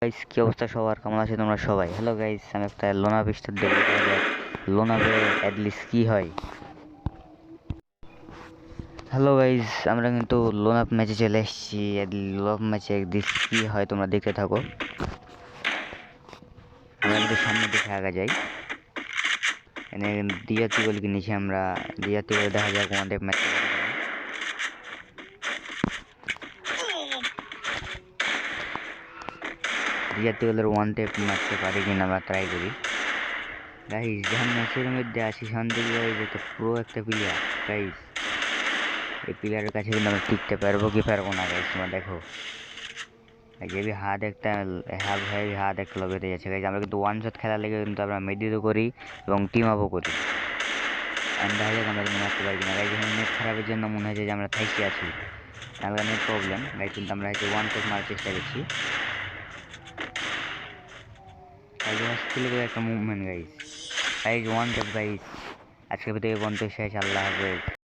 Guys কি অবস্থা সবার, কেমন আছে তোমরা সবাই? হ্যালো গাইস, আমি একটা লোনা পিস্টল দেবো। লোনাবে অ্যাটলিস্ট কি হয়। হ্যালো গাইস, আমরা কিন্তু লোনাপ ম্যাচে চলে এসেছি। লোনাপ ম্যাচে কি হয় তোমরা দেখতে থাকো। আমরা কিন্তু সামনে দিকে আগা যাই। এখানে দিয়াতি বলে নিচে আমরা দিয়াতি বলে দেখা যাক আমাদের ম্যাচ দিয়াতি বলের ওয়ান টেপ মারতে পারি কিনা আমরা ট্রাই করি। গাইস যখন ম্যাচের মধ্যে আসি শান্তি গাইস, এটা পুরো একটা প্লেয়ার গাইস। এই প্লেয়ারের কাছে কিন্তু আমরা টিকতে পারবো কি পারবো না গাইস, তোমরা দেখো। যে হাত একটা হাত একটা লবেতে যাচ্ছে গাইস। আমরা কিন্তু ওয়ান শট খেলার লেগে কিন্তু আমরা মেডিটও করি এবং টিম আপও করি। দেখা যাক আমরা কিন্তু মারতে পারি কিনা গাইস। এখানে নেট খারাপের জন্য মনে হয়েছে যে আমরা থাইসে আছি, তাহলে নেট প্রবলেম গাইস। কিন্তু আমরা হয়তো ওয়ান শট মারার চেষ্টা করছি। একটা movement guys. Guys one shot guys. আজকের ভিডিও পর্যন্ত শেষ। আল্লাহ হাফেজ।